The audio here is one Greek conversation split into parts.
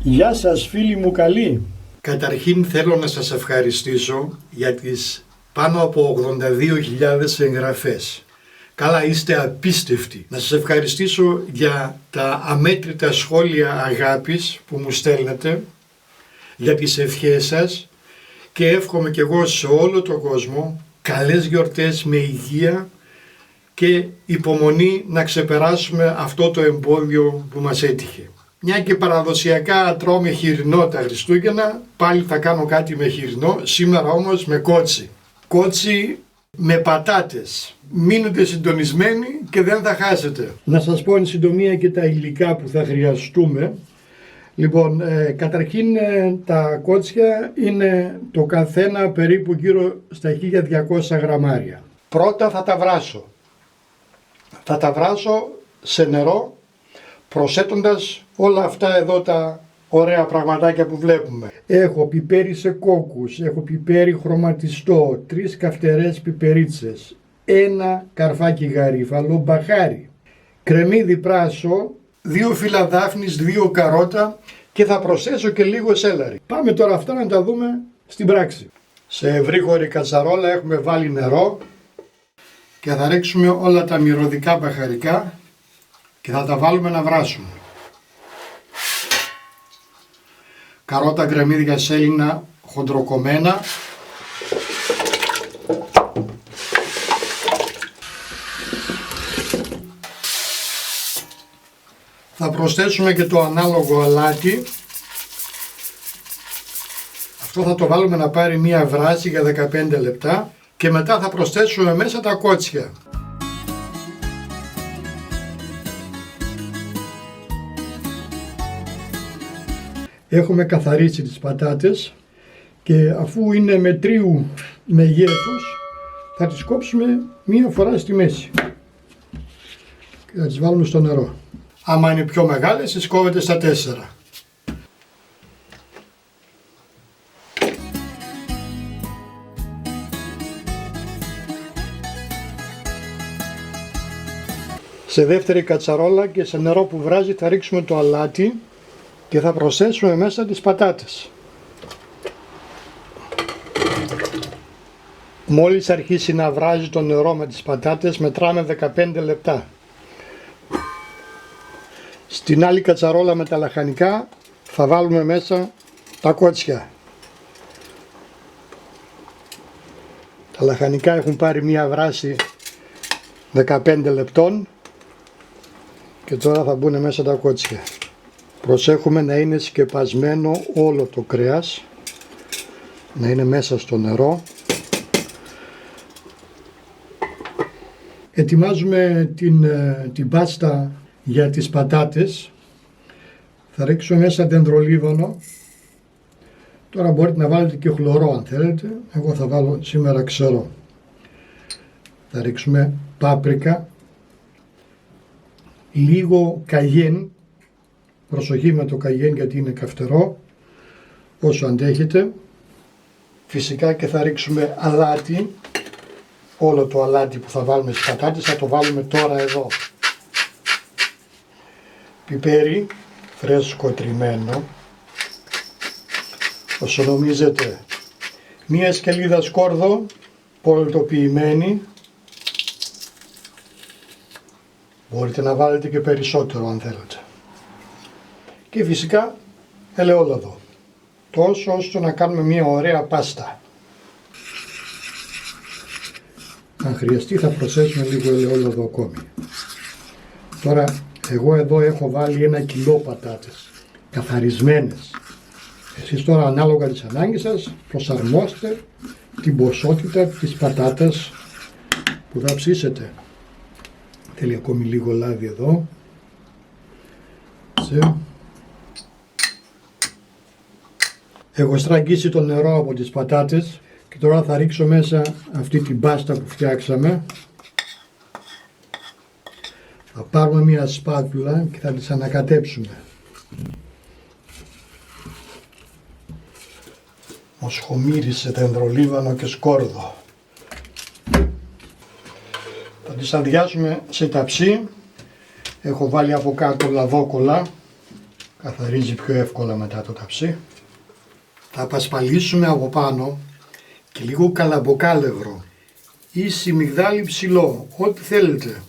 Γεια σας φίλοι μου καλοί. Καταρχήν θέλω να σας ευχαριστήσω για τις πάνω από 82.000 εγγραφές. Καλά, είστε απίστευτοι. Να σας ευχαριστήσω για τα αμέτρητα σχόλια αγάπης που μου στέλνετε, για τις ευχές σας και εύχομαι και εγώ σε όλο τον κόσμο καλές γιορτές με υγεία και υπομονή να ξεπεράσουμε αυτό το εμπόδιο που μας έτυχε. Μια και παραδοσιακά τρώμε χοιρινό τα Χριστούγεννα, πάλι θα κάνω κάτι με χοιρινό, σήμερα όμως με κότσι. Κότσι με πατάτες. Μείνετε συντονισμένοι και δεν θα χάσετε. Να σας πω εν συντομία και τα υλικά που θα χρειαστούμε. Λοιπόν, καταρχήν τα κότσια είναι το καθένα περίπου γύρω στα 1200 γραμμάρια. Πρώτα θα τα βράσω. Θα τα βράσω σε νερό, προσθέτοντας όλα αυτά εδώ τα ωραία πραγματάκια που βλέπουμε. Έχω πιπέρι σε κόκκους, έχω πιπέρι χρωματιστό, 3 καυτερές πιπερίτσες, 1 καρφάκι γαρίφαλο, μπαχάρι, κρεμμύδι πράσο, 2 φύλλα δάφνης, 2 καρότα και θα προσθέσω και λίγο σέλαρι. Πάμε τώρα αυτά να τα δούμε στην πράξη. Σε ευρύχωρη κατσαρόλα έχουμε βάλει νερό και θα ρίξουμε όλα τα μυρωδικά μπαχαρικά και θα τα βάλουμε να βράσουμε. Καρότα, γκρεμμύδια, σέλινα χοντροκομμένα. Θα προσθέσουμε και το ανάλογο αλάτι. Αυτό θα το βάλουμε να πάρει μία βράση για 15 λεπτά και μετά θα προσθέσουμε μέσα τα κότσια. Έχουμε καθαρίσει τις πατάτες και αφού είναι μετρίου μεγέθους θα τις κόψουμε μία φορά στη μέση και θα τις βάλουμε στο νερό. Άμα είναι πιο μεγάλες τις κόβετε στα 4. Σε δεύτερη κατσαρόλα και σε νερό που βράζει θα ρίξουμε το αλάτι και θα προσθέσουμε μέσα τις πατάτες. Μόλις αρχίσει να βράζει το νερό με τις πατάτες μετράμε 15 λεπτά. Στην άλλη κατσαρόλα με τα λαχανικά θα βάλουμε μέσα τα κότσια. Τα λαχανικά έχουν πάρει μία βράση 15 λεπτών και τώρα θα μπουν μέσα τα κότσια. Προσέχουμε να είναι σκεπασμένο όλο το κρέας, να είναι μέσα στο νερό. Ετοιμάζουμε την πάστα για τις πατάτες. Θα ρίξουμε μέσα δεντρολίβανο. Τώρα μπορείτε να βάλετε και χλωρό αν θέλετε. Εγώ θα βάλω σήμερα ξερό. Θα ρίξουμε πάπρικα, λίγο καγιέν. Προσοχή με το καγιέν γιατί είναι καυτερό, όσο αντέχετε. Φυσικά και θα ρίξουμε αλάτι, όλο το αλάτι που θα βάλουμε στις πατάτες θα το βάλουμε τώρα εδώ. Πιπέρι, φρέσκο τριμμένο, όσο νομίζετε. Μία σκελίδα σκόρδο, πολτοποιημένη. Μπορείτε να βάλετε και περισσότερο αν θέλετε. Και φυσικά ελαιόλαδο, τόσο ώστε να κάνουμε μια ωραία πάστα. Αν χρειαστεί θα προσθέσουμε λίγο ελαιόλαδο ακόμη. Τώρα εγώ εδώ έχω βάλει 1 κιλό πατάτες, καθαρισμένες. Εσείς τώρα ανάλογα της ανάγκης σας προσαρμόστε την ποσότητα της πατάτας που θα ψήσετε. Θέλει ακόμη λίγο λάδι εδώ. Έχω στραγγίσει το νερό από τις πατάτες και τώρα θα ρίξω μέσα αυτή την πάστα που φτιάξαμε. Θα πάρουμε μια σπάτουλα και θα τις ανακατέψουμε. Μοσχομύρισε δεντρολίβανο και σκόρδο. Θα τις αδειάσουμε σε ταψί. Έχω βάλει από κάτω λαδόκολλα. Καθαρίζει πιο εύκολα μετά το ταψί. Θα απασπαλίσουμε από πάνω και λίγο καλαμποκάλευρο ή σιμιγδάλι ψηλό, ό,τι θέλετε.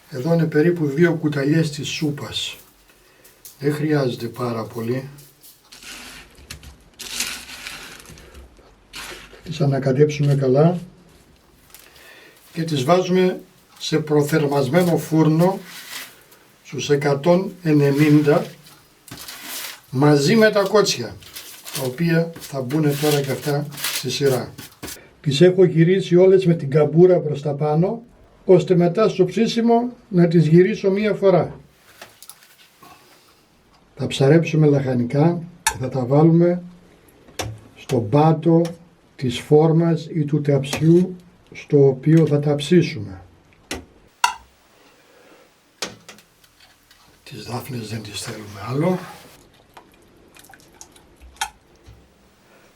Εδώ είναι περίπου 2 κουταλιές της σούπας. Δεν χρειάζεται πάρα πολύ. Τις ανακατέψουμε καλά και τις βάζουμε σε προθερμασμένο φούρνο στους 190 μαζί με τα κότσια, τα οποία θα μπουν τώρα και αυτά στη σειρά. Τις έχω γυρίσει όλες με την καμπούρα προς τα πάνω, ώστε μετά στο ψήσιμο να τις γυρίσω μία φορά. Θα ψαρέψουμε λαχανικά και θα τα βάλουμε στον πάτο της φόρμας ή του ταψιού στο οποίο θα τα ψήσουμε. Τις δάφνες δεν τις θέλουμε άλλο.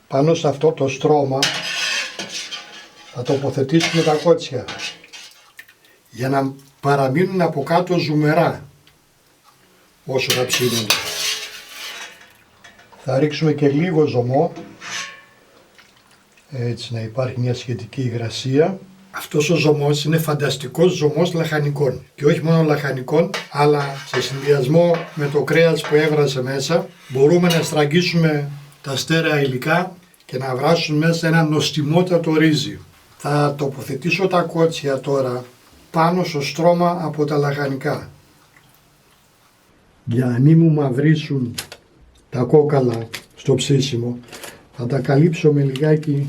Πάνω σε αυτό το στρώμα θα τοποθετήσουμε τα κότσια για να παραμείνουν από κάτω ζουμερά όσο θα ψήνονται. Θα ρίξουμε και λίγο ζωμό, έτσι να υπάρχει μια σχετική υγρασία. Αυτός ο ζωμός είναι φανταστικός ζωμός λαχανικών και όχι μόνο λαχανικών, αλλά σε συνδυασμό με το κρέας που έβρασε μέσα μπορούμε να στραγγίσουμε τα στέρεα υλικά και να βράσουμε μέσα ένα νοστιμότατο ρύζι. Θα τοποθετήσω τα κότσια τώρα πάνω στο στρώμα από τα λαχανικά για να μην μου μαυρίσουν τα κόκαλα στο ψήσιμο. Θα τα καλύψω με λιγάκι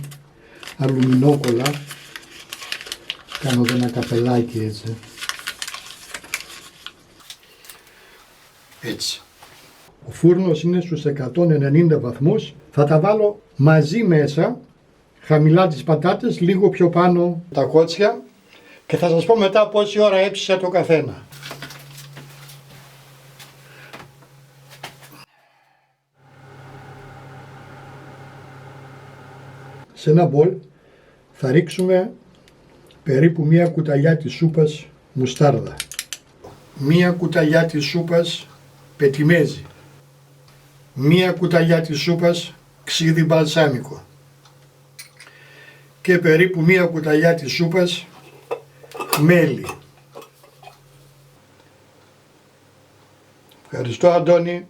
αλουμινόκολλα. Κάνω ένα καπελάκι έτσι. Έτσι. Ο φούρνος είναι στους 190 βαθμούς. Θα τα βάλω μαζί μέσα, χαμηλά τις πατάτες, λίγο πιο πάνω τα κότσια και θα σας πω μετά πόση ώρα έψησα το καθένα. Σε ένα μπολ θα ρίξουμε περίπου 1 κουταλιά της σούπας μουστάρδα, 1 κουταλιά της σούπας πετιμέζι, 1 κουταλιά της σούπας ξύδι μπαλσάμικο και περίπου 1 κουταλιά της σούπας μέλι. Ευχαριστώ Αντώνη.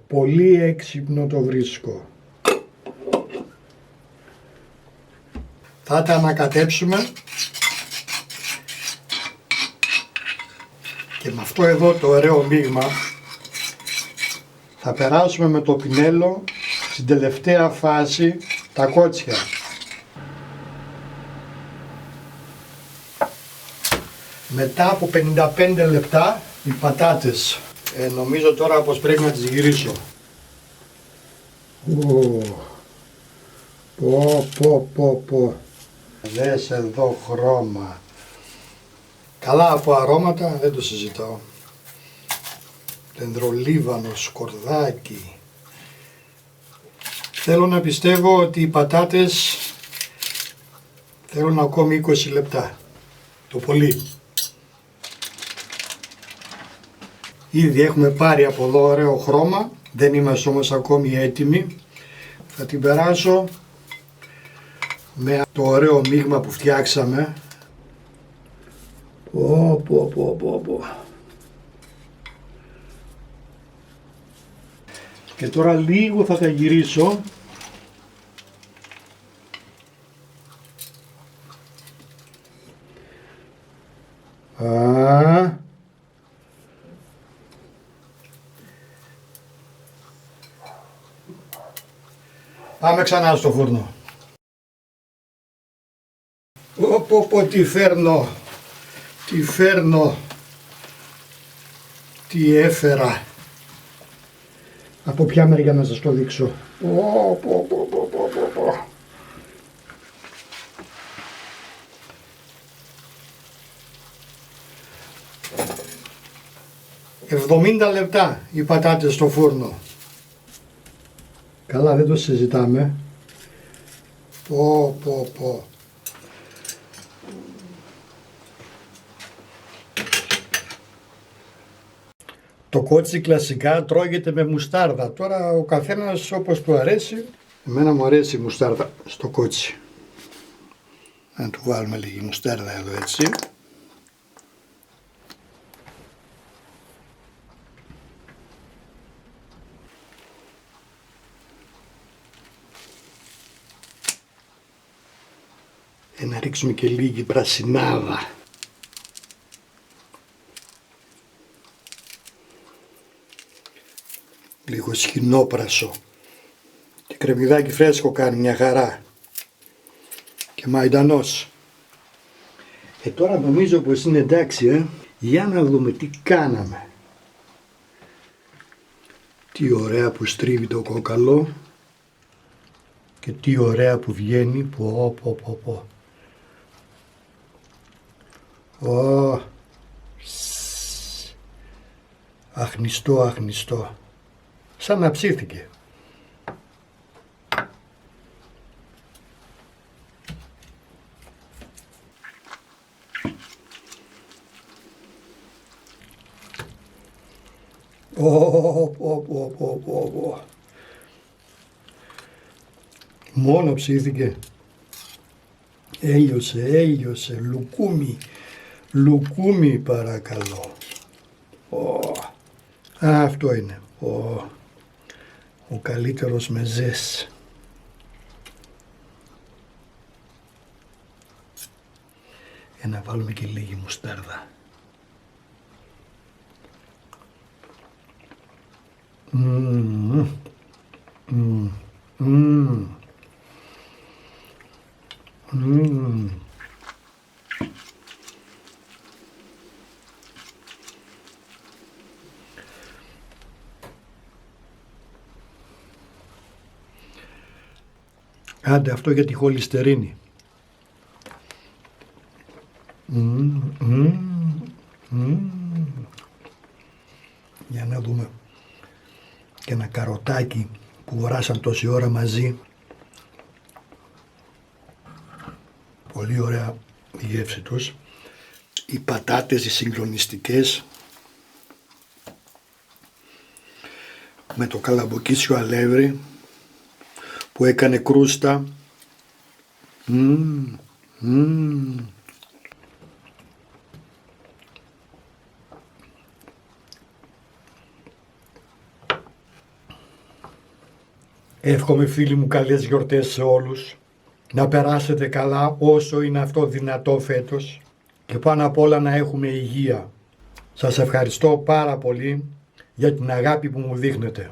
Πολύ έξυπνο το βρίσκω. Θα τα ανακατέψουμε και με αυτό εδώ το ωραίο μείγμα θα περάσουμε με το πινέλο στην τελευταία φάση τα κότσια. Μετά από 55 λεπτά οι πατάτες. Νομίζω τώρα πως πρέπει να τις γυρίσω. Πω. Δες εδώ χρώμα. Καλά από αρώματα δεν το συζητάω. Δεντρολίβανο, σκορδάκι. Θέλω να πιστεύω ότι οι πατάτες θέλουν ακόμη 20 λεπτά. Το πολύ. Ήδη έχουμε πάρει από εδώ ωραίο χρώμα. Δεν είμαστε όμως ακόμη έτοιμοι. Θα την περάσω με το ωραίο μείγμα που φτιάξαμε. Πω. Και τώρα λίγο θα τα γυρίσω. Πάμε ξανά στο φούρνο. Τι φέρνω, τι έφερα. Από ποια μεριά να σας το δείξω. 70 λεπτά οι πατάτες στο φούρνο. Καλά, δεν το συζητάμε. Πω. Το κότσι κλασικά τρώγεται με μουστάρδα. Τώρα ο καθένας όπως του αρέσει. Εμένα μου αρέσει η μουστάρδα στο κότσι. Να του βάλουμε λίγη μουστάρδα εδώ έτσι. Να ρίξουμε και λίγη πρασινάδα. Λίγο σχοινόπρασο. Και κρεμμυδάκι φρέσκο κάνει μια χαρά. Και μαϊντανός. Τώρα νομίζω πως είναι εντάξει, Για να δούμε τι κάναμε. Τι ωραία που στρίβει το κόκαλο. Και τι ωραία που βγαίνει. Πω. Αχνιστό. Σαν να ψήθηκε. Μόνο ψήθηκε. Έλειωσε. Λουκούμι παρακαλώ. Αυτό είναι. Ο καλύτερος μεζές. Να βάλουμε και λίγη μουστάρδα. Άντε αυτό για τη χολυστερίνη. Για να δούμε και ένα καροτάκι που βοράσαν τόση ώρα μαζί. Πολύ ωραία η γεύση τους. Οι πατάτες οι συγκλονιστικές με το καλαμποκίσιο αλεύρι που έκανε κρούστα. Εύχομαι φίλοι μου καλές γιορτές σε όλους. Να περάσετε καλά όσο είναι αυτό δυνατό φέτος. Και πάνω απ' όλα να έχουμε υγεία. Σας ευχαριστώ πάρα πολύ για την αγάπη που μου δείχνετε.